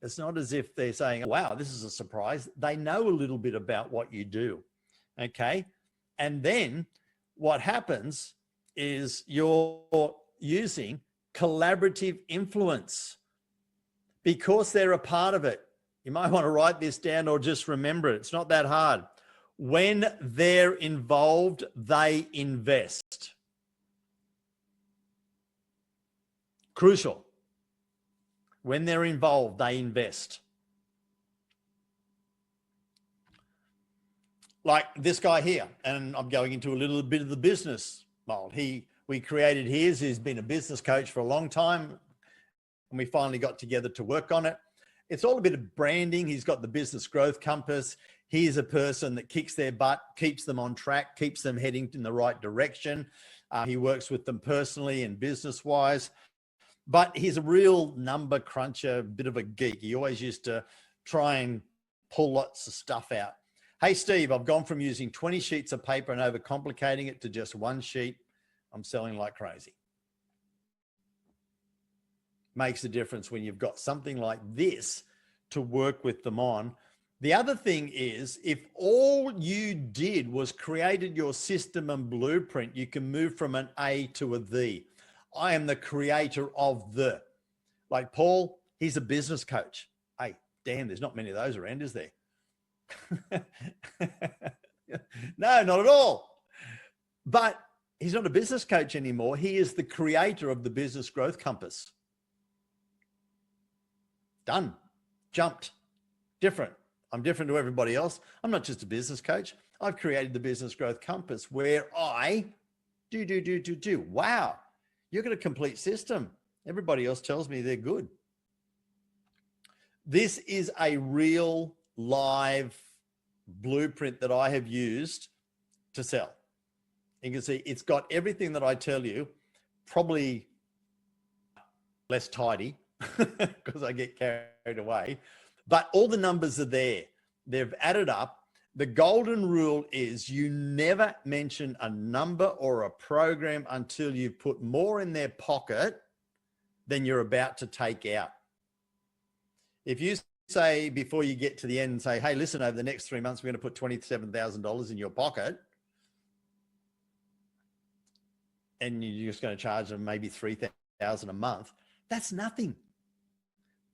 It's not as if they're saying, wow, this is a surprise. They know a little bit about what you do, okay? And then what happens is you're using collaborative influence because they're a part of it. You might want to write this down or just remember it. It's not that hard. When they're involved, they invest. Crucial. When they're involved, they invest. Like this guy here, and I'm going into a little bit of the business mold. We created his. He's been a business coach for a long time, and we finally got together to work on it. It's all a bit of branding. He's got the business growth compass. He's a person that kicks their butt, keeps them on track, keeps them heading in the right direction. He works with them personally and business-wise. But he's a real number cruncher, bit of a geek. He always used to try and pull lots of stuff out. Hey, Steve, I've gone from using 20 sheets of paper and overcomplicating it to just 1 sheet. I'm selling like crazy. Makes a difference when you've got something like this to work with them on. The other thing is, if all you did was created your system and blueprint, you can move from an A to a Z. I am the creator of the. Like Paul, he's a business coach. Hey, damn, there's not many of those around, is there? No, not at all. But he's not a business coach anymore. He is the creator of the business growth compass. Done. Jumped. Different. I'm different to everybody else. I'm not just a business coach. I've created the business growth compass where I do. Wow. You've got a complete system. Everybody else tells me they're good. This is a real live blueprint that I have used to sell. You can see it's got everything that I tell you, probably less tidy because I get carried away, but all the numbers are there. They've added up. The golden rule is you never mention a number or a program until you've put more in their pocket than you're about to take out. If you say before you get to the end and say, hey, listen, over the next 3 months, we're going to put $27,000 in your pocket, and you're just going to charge them maybe $3,000 a month, that's nothing.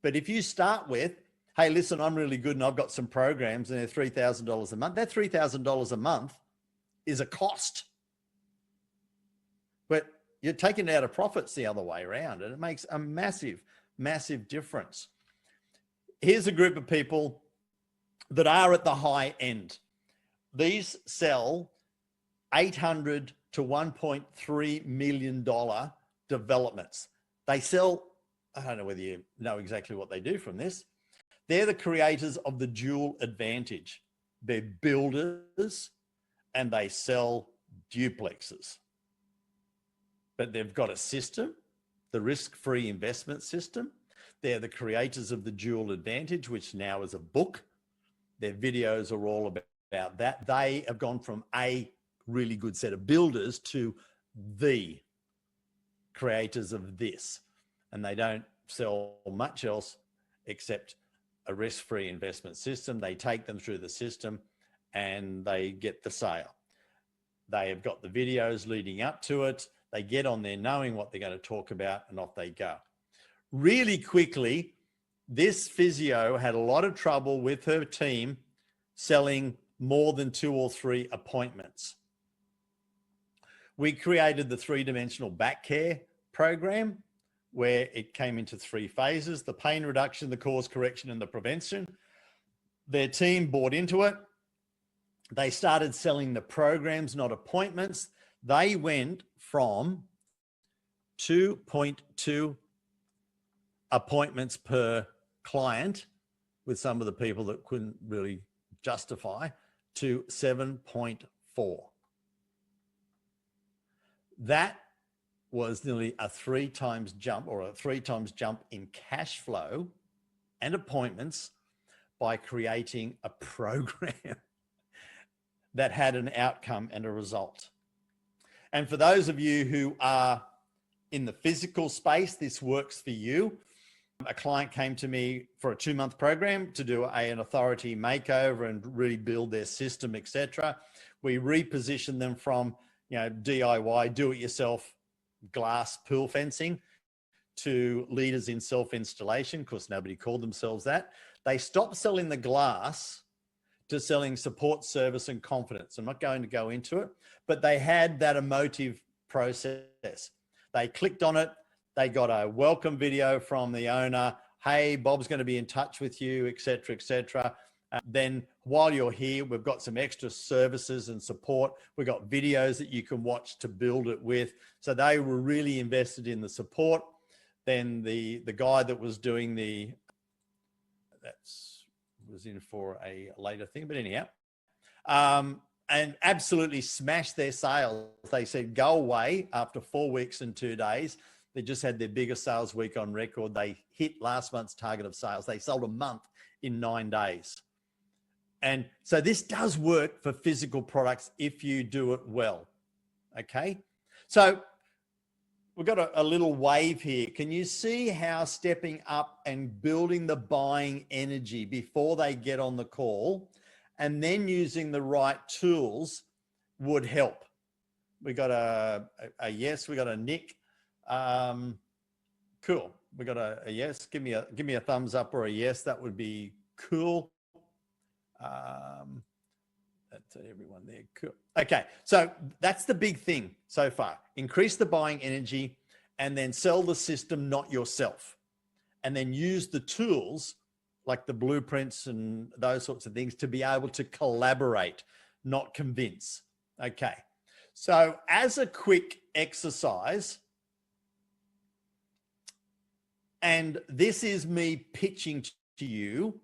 But if you start with, hey, listen, I'm really good and I've got some programs and they're $3,000 a month, that $3,000 a month is a cost. But you're taking it out of profits the other way around, and it makes a massive, massive difference. Here's a group of people that are at the high end. These sell $800 to $1.3 million developments. They sell, I don't know whether you know exactly what they do from this. They're the creators of the dual advantage. They're builders and they sell duplexes. But they've got a system, the risk-free investment system. They're the creators of the dual advantage, which now is a book. Their videos are all about that. They have gone from a really good set of builders to the creators of this. And they don't sell much else except a risk-free investment system. They take them through the system and they get the sale. They have got the videos leading up to it. They get on there knowing what they're going to talk about, and off they go. Really quickly, this physio had a lot of trouble with her team selling more than 2 or 3 appointments. We created the 3-dimensional back care program, where it came into 3 phases: the pain reduction, the cause correction, and the prevention. Their team bought into it. They started selling the programs, not appointments. They went from 2.2 appointments per client with some of the people that couldn't really justify to 7.4. That was nearly a 3 times jump, or a 3 times jump in cash flow and appointments by creating a program that had an outcome and a result. And for those of you who are in the physical space, this works for you. A client came to me for a 2-month program to do an authority makeover and really build their system, etc. We repositioned them from, DIY, do-it-yourself glass pool fencing to leaders in self-installation, because nobody called themselves that. They stopped selling the glass to selling support, service, and confidence. I'm not going to go into it, but they had that emotive process. They clicked on it. They got a welcome video from the owner. Hey, Bob's going to be in touch with you, et cetera, et cetera. Then while you're here, we've got some extra services and support. We've got videos that you can watch to build it with. So they were really invested in the support. Then the guy that was doing was in for a later thing, but anyhow, and absolutely smashed their sales. They said, go away after 4 weeks and 2 days. They just had their biggest sales week on record. They hit last month's target of sales. They sold a month in 9 days. And so this does work for physical products if you do it well. Okay. So we've got a little wave here. Can you see how stepping up and building the buying energy before they get on the call and then using the right tools would help? We got a yes, we got a Nick. Cool. We got a yes. Give me a thumbs up or a yes. That would be cool. That's everyone there. Cool. Okay. So that's the big thing so far. Increase the buying energy and then sell the system, not yourself. And then use the tools like the blueprints and those sorts of things to be able to collaborate, not convince. Okay. So as a quick exercise, and this is me pitching to you,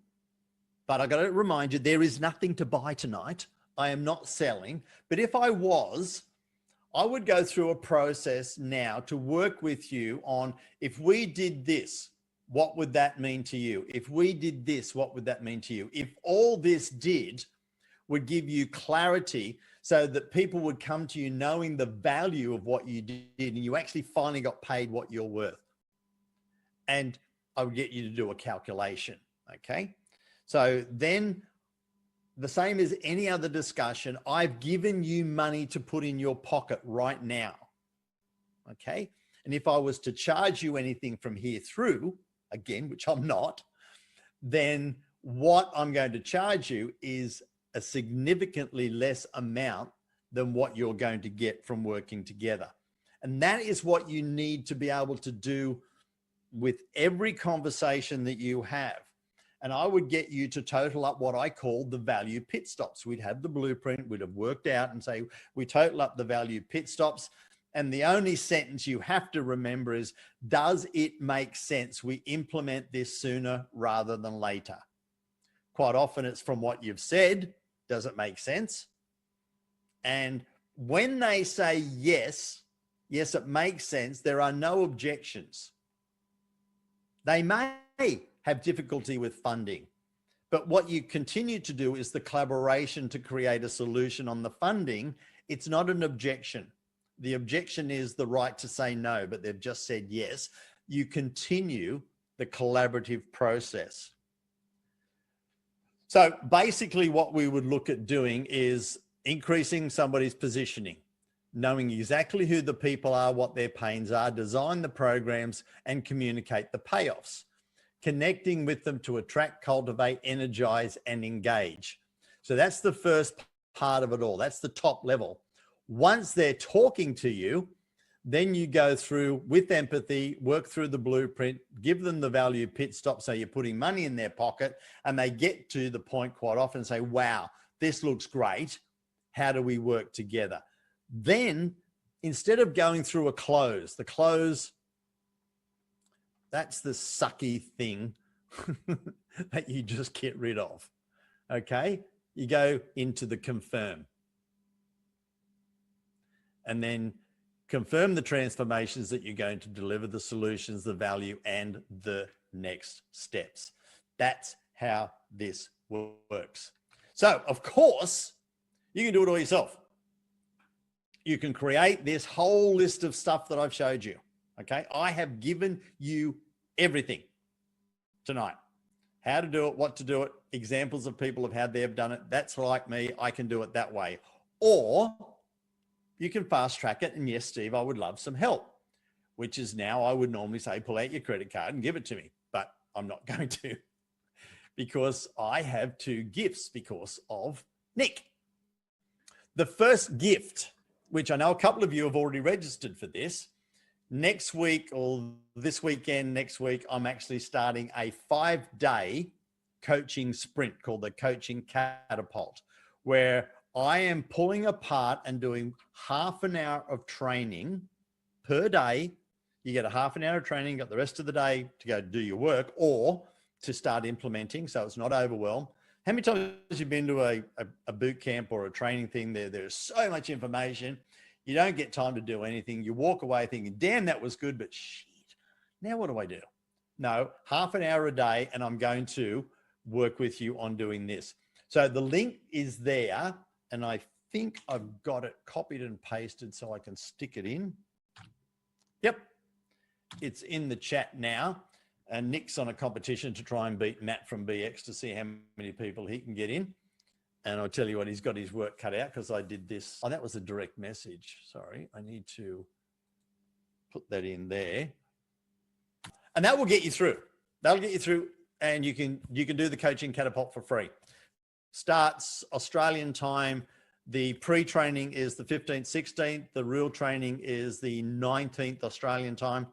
but I got to remind you, there is nothing to buy tonight. I am not selling. But if I was, I would go through a process now to work with you on, if we did this, what would that mean to you? If we did this, what would that mean to you? If all this did, would give you clarity so that people would come to you knowing the value of what you did, and you actually finally got paid what you're worth. And I would get you to do a calculation. Okay. So then the same as any other discussion, I've given you money to put in your pocket right now. Okay. And if I was to charge you anything from here through, again, which I'm not, then what I'm going to charge you is a significantly less amount than what you're going to get from working together. And that is what you need to be able to do with every conversation that you have. And I would get you to total up what I call the value pit stops. We'd have the blueprint, we'd have worked out and say, we total up the value pit stops. And the only sentence you have to remember is, does it make sense? We implement this sooner rather than later. Quite often it's from what you've said. Does it make sense? And when they say yes, yes, it makes sense, there are no objections. They may have difficulty with funding, but what you continue to do is the collaboration to create a solution on the funding. It's not an objection. The objection is the right to say no, but they've just said yes. You continue the collaborative process. So basically what we would look at doing is increasing somebody's positioning, knowing exactly who the people are, what their pains are, design the programs and communicate the payoffs, connecting with them to attract, cultivate, energize, and engage. So that's the first part of it all. That's the top level. Once they're talking to you, then you go through with empathy, work through the blueprint, give them the value pit stop. So you're putting money in their pocket, and they get to the point quite often and say, wow, this looks great. How do we work together? Then instead of going through the close, that's the sucky thing that you just get rid of. Okay. You go into the confirm, and then confirm the transformations that you're going to deliver, the solutions, the value, and the next steps. That's how this works. So of course you can do it all yourself. You can create this whole list of stuff that I've showed you. Okay. I have given you everything tonight, how to do it, what to do it, examples of people of how they've done it. That's like me. I can do it that way. Or you can fast track it. And yes, Steve, I would love some help, which is now I would normally say, pull out your credit card and give it to me, but I'm not going to, because I have two gifts because of Nick. The first gift, which I know a couple of you have already registered for this, next week or this weekend, next week, I'm actually starting a 5-day coaching sprint called the Coaching Catapult, where I am pulling apart and doing half an hour of training per day. You get a half an hour of training, got the rest of the day to go do your work or to start implementing, so it's not overwhelmed. How many times have you been to a boot camp or a training thing? There's so much information. You don't get time to do anything. You walk away thinking, damn, that was good, but shit, now what do I do? No, half an hour a day, and I'm going to work with you on doing this. So the link is there, and I think I've got it copied and pasted so I can stick it in. Yep, it's in the chat now. And Nick's on a competition to try and beat Matt from BX to see how many people he can get in. And I'll tell you what, he's got his work cut out because I did this. Oh, that was a direct message. Sorry, I need to put that in there. And that will get you through. That'll get you through, and you can do the Coaching Catapult for free. Starts Australian time. The pre-training is the 15th, 16th. The real training is the 19th Australian time.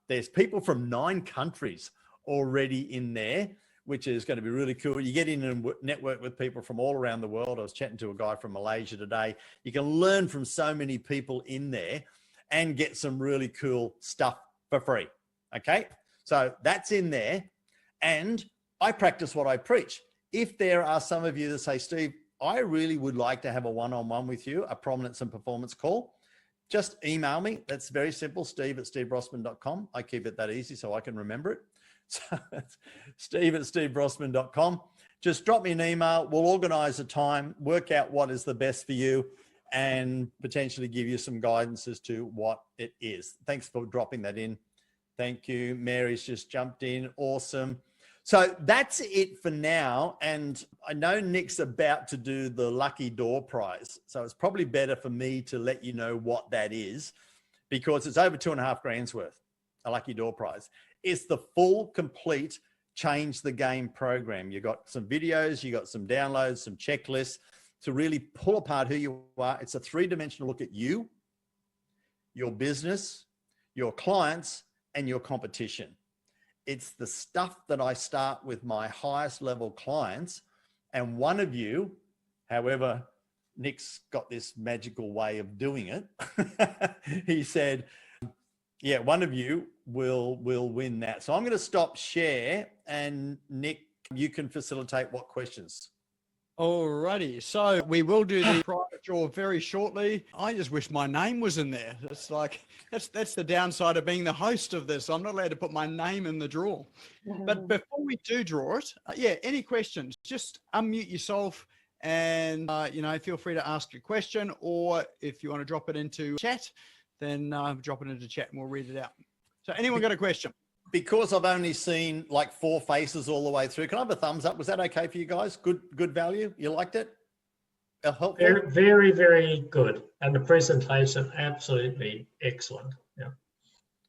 There's people from 9 countries already in there, which is going to be really cool. You get in and network with people from all around the world. I was chatting to a guy from Malaysia today. You can learn from so many people in there and get some really cool stuff for free. Okay. So that's in there. And I practice what I preach. If there are some of you that say, Steve, I really would like to have a one-on-one with you, a prominence and performance call, just email me. That's very simple. Steve@stevebrossman.com. I keep it that easy so I can remember it. So it's Steve@stevebrossman.com. just drop me an email. We'll organize a time, work out what is the best for you, and potentially give you some guidance as to what it is. Thanks for dropping that in. Thank you. Mary's just jumped in. Awesome. So that's it for now. And I know Nick's about to do the Lucky Door prize. So it's probably better for me to let you know what that is, because it's over 2.5 grand's worth, a Lucky Door prize. It's the full, complete Change the Game program. You got some videos, you got some downloads, some checklists to really pull apart who you are. It's a 3-dimensional look at you, your business, your clients, and your competition. It's the stuff that I start with my highest level clients. And one of you, however, Nick's got this magical way of doing it. He said, yeah, one of you will win that. So I'm going to stop share, and Nick, you can facilitate what questions. Alrighty, so we will do the prize draw very shortly. I just wish my name was in there. It's like, that's the downside of being the host of this. I'm not allowed to put my name in the draw. But before we do draw it, yeah, any questions, just unmute yourself and, feel free to ask your question, or if you want to drop it into chat, then drop it into chat and we'll read it out. So anyone got a question? Because I've only seen like 4 faces all the way through, can I have a thumbs up? Was that okay for you guys? Good value? You liked it? Helpful? Very, very, very good. And the presentation, absolutely excellent. Yeah.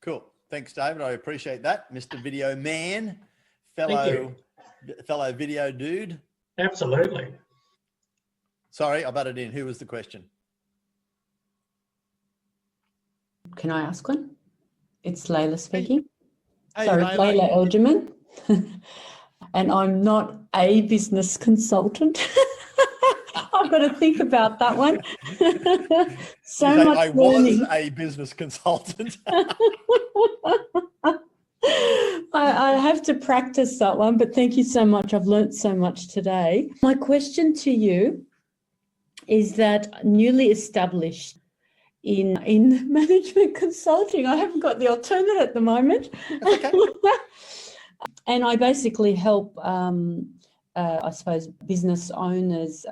Cool. Thanks, David. I appreciate that. Mr. Video Man, fellow video dude. Absolutely. Sorry, I butted in. Who was the question? Can I ask one? It's Layla speaking. Hey, Sorry, Layla. Layla Elgerman. And I'm not a business consultant. I've got to think about that one. So much I learning. was a business consultant. I have to practice that one, but thank you so much. I've learnt so much today. My question to you is that newly established in management consulting, I haven't got the alternate at the moment. Okay. And I basically help, I suppose, business owners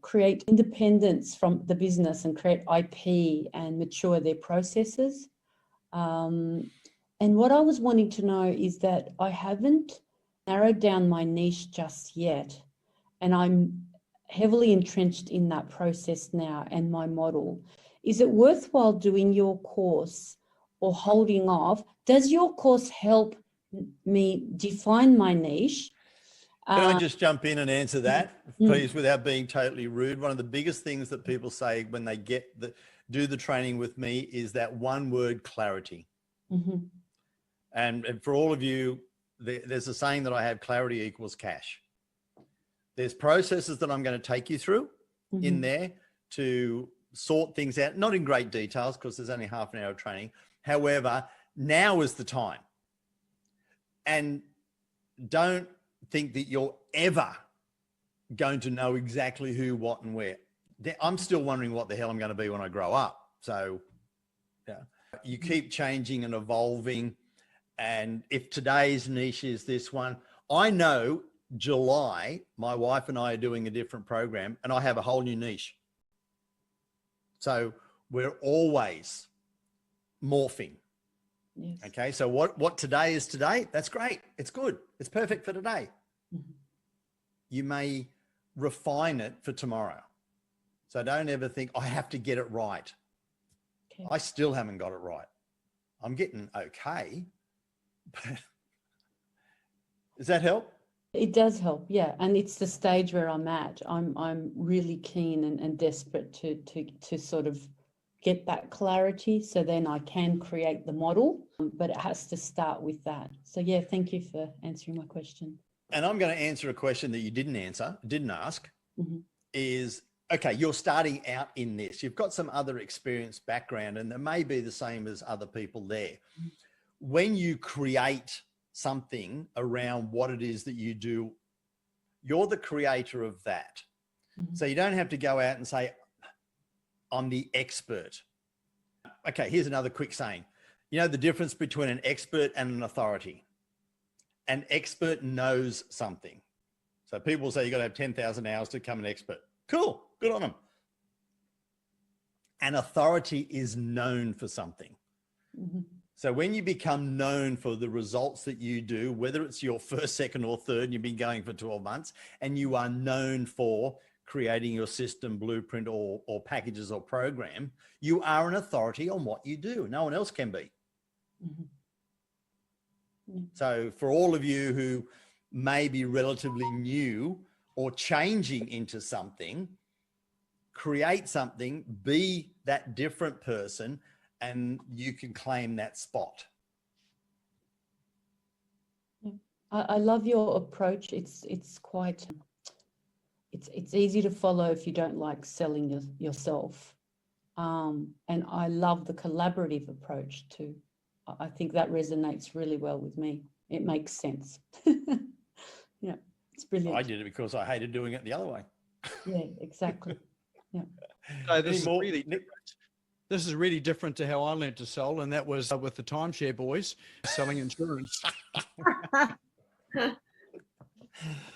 create independence from the business and create IP and mature their processes. And what I was wanting to know is that I haven't narrowed down my niche just yet, and I'm heavily entrenched in that process now and my model. Is it worthwhile doing your course or holding off? Does your course help me define my niche? Can I just jump in and answer that, please, without being totally rude? One of the biggest things that people say when they do the training with me is that one word, clarity. Mm-hmm. And for all of you, there's a saying that I have: clarity equals cash. There's processes that I'm going to take you through in there to sort things out, not in great details because there's only half an hour of training. However, now is the time. And don't think that you're ever going to know exactly who, what, and where. I'm still wondering what the hell I'm going to be when I grow up. So yeah, you keep changing and evolving. And if today's niche is this one, I know July, my wife and I are doing a different program and I have a whole new niche. So we're always morphing. Yes. Okay. So what today is today, that's great. It's good. It's perfect for today. You may refine it for tomorrow. So don't ever think I have to get it right. Okay. I still haven't got it right. I'm getting okay. But does that help? It does help, yeah. And it's the stage where I'm at. I'm really keen and desperate to sort of get that clarity, so then I can create the model, but it has to start with that. So yeah, thank you for answering my question. And I'm going to answer a question that you didn't ask, is, okay, you're starting out in this. You've got some other experience background and they may be the same as other people there. When you create something around what it is that you do, you're the creator of that. So you don't have to go out and say, I'm the expert. Okay, here's another quick saying. You know the difference between an expert and an authority? An expert knows something. So people say you got to have 10,000 hours to become an expert. Cool. Good on them. An authority is known for something. Mhm. So when you become known for the results that you do, whether it's your first, second, or third, and you've been going for 12 months, and you are known for creating your system, blueprint, or packages or program, you are an authority on what you do. No one else can be. Mhm. Yeah. So for all of you who may be relatively new or changing into something, create something, be that different person, and you can claim that spot. I love your approach. It's quite, it's easy to follow if you don't like selling yourself. And I love the collaborative approach too. I think that resonates really well with me. It makes sense. Yeah, it's brilliant. I did it because I hated doing it the other way. Yeah, exactly. Yeah. So this is Any more, really Nick? different. This is really different to how I learned to sell, and that was with the timeshare boys selling insurance.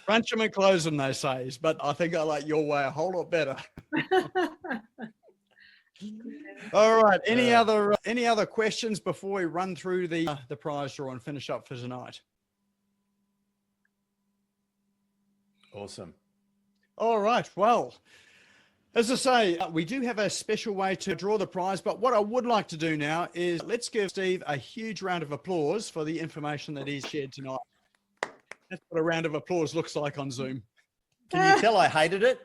Crunch them and close them, they say, but I think I like your way a whole lot better. All right. Any other questions before we run through the prize draw and finish up for tonight? Awesome. All right. Well, as I say, we do have a special way to draw the prize, but what I would like to do now is let's give Steve a huge round of applause for the information that he's shared tonight. That's what a round of applause looks like on Zoom. Can you tell I hated it?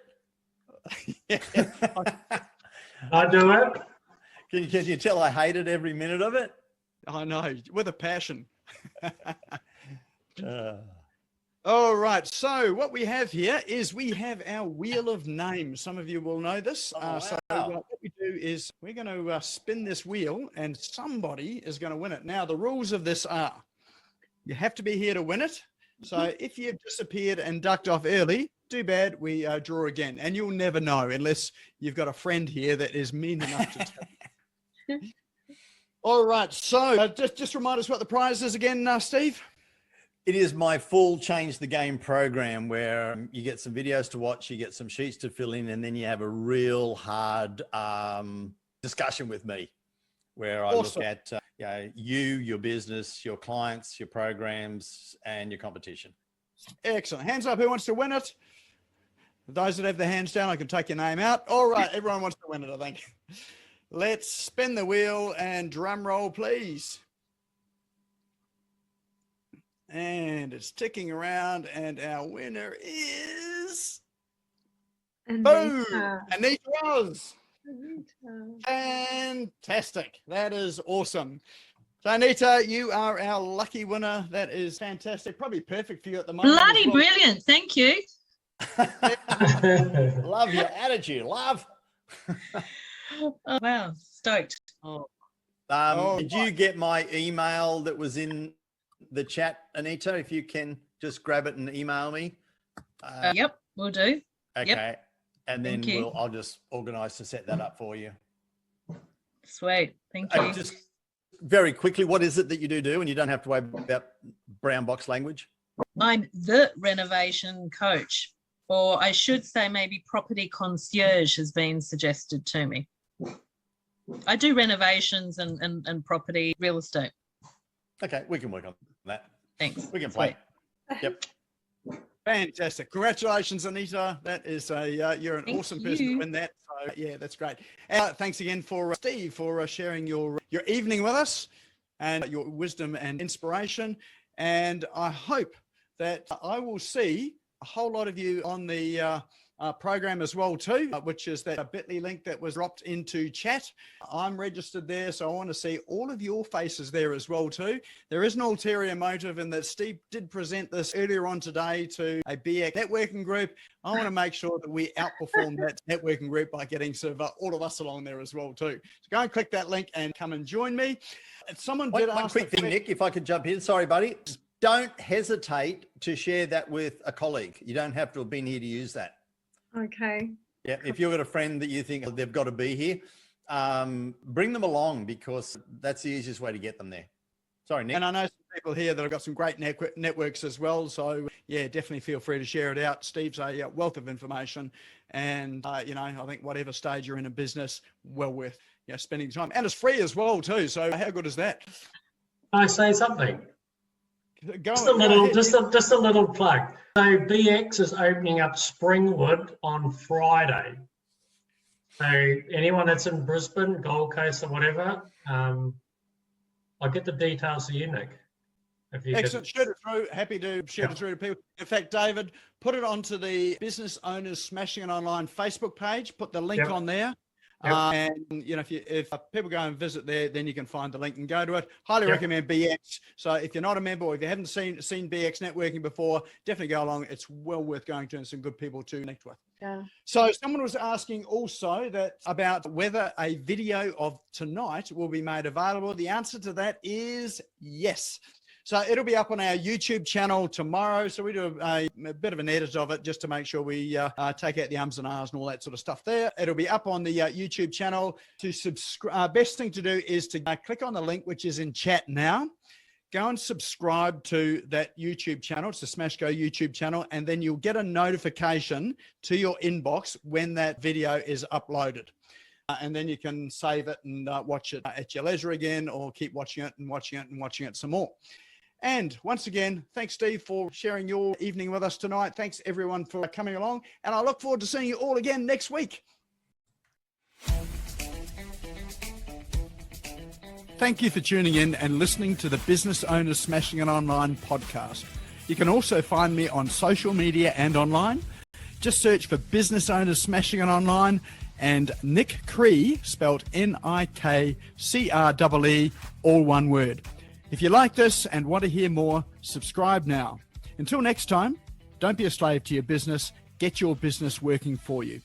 I do it. Can you tell I hated every minute of it? I know, with a passion. All right. So what we have here is we have our wheel of names. Some of you will know this. So what we do is we're going to spin this wheel and somebody is going to win it. Now, the rules of this are you have to be here to win it. So if you've disappeared and ducked off early, too bad, we draw again. And you'll never know unless you've got a friend here that is mean enough to tell you. All right. So just remind us what the prize is again, Steve. It is my full Change the Game program where you get some videos to watch, you get some sheets to fill in, and then you have a real hard discussion with me where I Awesome. look at you, your business, your clients, your programs, and your competition. Excellent. Hands up. Who wants to win it? Those that have their hands down, I can take your name out. All right. Everyone wants to win it, I think. Let's spin the wheel and drum roll, please. And it's ticking around, and our winner is boom, Anita Ross. Fantastic. That is awesome. So Anita, you are our lucky winner. That is fantastic. Probably perfect for you at the moment. Bloody brilliant. Thank you. Love your attitude, love. Oh, wow. Stoked. Did you get my email that was in the chat, Anita? If you can just grab it and email me. Yep, we'll do. Okay. Yep. And then I'll just organize to set that up for you. Sweet. Thank you. Just very quickly, what is it that you do? And you don't have to worry about brown box language. I'm the renovation coach, or I should say maybe property concierge has been suggested to me. I do renovations and property real estate. Okay, we can work on that. Thanks. We can play. Yep. Fantastic. Congratulations, Anita. That is you're an awesome person to win that. So yeah, that's great. Thanks again for Steve for sharing your evening with us and your wisdom and inspiration. And I hope that I will see a whole lot of you on the program as well too, which is that bit.ly link that was dropped into chat. I'm registered there, so I want to see all of your faces there as well too. There is an ulterior motive in that Steve did present this earlier on today to a BX networking group. I want to make sure that we outperform that networking group by getting sort of all of us along there as well too. So go and click that link and come and join me. Someone did ask. One quick thing, Nick, if I could jump in. Sorry, buddy. Don't hesitate to share that with a colleague. You don't have to have been here to use that. Okay. Yeah, if you've got a friend that you think they've got to be here, bring them along because that's the easiest way to get them there. Sorry, Nick. And I know some people here that have got some great networks as well. So yeah, definitely feel free to share it out. Steve's a wealth of information, and you know, I think whatever stage you're in business, well worth spending time, and it's free as well too. So how good is that? I say something. Just a little plug. So BX is opening up Springwood on Friday. So anyone that's in Brisbane, Gold Coast, or whatever, I'll get the details to you, Nick. If you Excellent. Share it through. Happy to share it through to people. In fact, David, put it onto the Business Owners Smashing It Online Facebook page. Put the link on there. And you know, if people go and visit there, then you can find the link and go to it. Highly recommend BX. So if you're not a member, or if you haven't seen BX networking before, definitely go along. It's well worth going to, and some good people to connect with. Yeah. So someone was asking also about whether a video of tonight will be made available. The answer to that is yes. So it'll be up on our YouTube channel tomorrow. So we do a bit of an edit of it just to make sure we take out the ums and ahs and all that sort of stuff there. It'll be up on the YouTube channel. To subscribe, best thing to do is to click on the link, which is in chat now. Go and subscribe to that YouTube channel. It's the Smash Go YouTube channel. And then you'll get a notification to your inbox when that video is uploaded. And then you can save it and watch it at your leisure again, or keep watching it and watching it and watching it some more. And once again, thanks, Steve, for sharing your evening with us tonight. Thanks, everyone, for coming along. And I look forward to seeing you all again next week. Thank you for tuning in and listening to the Business Owners Smashing It Online podcast. You can also find me on social media and online. Just search for Business Owners Smashing It Online and Nick Cree, spelled Nikcree, all one word. If you like this and want to hear more, subscribe now. Until next time, don't be a slave to your business. Get your business working for you.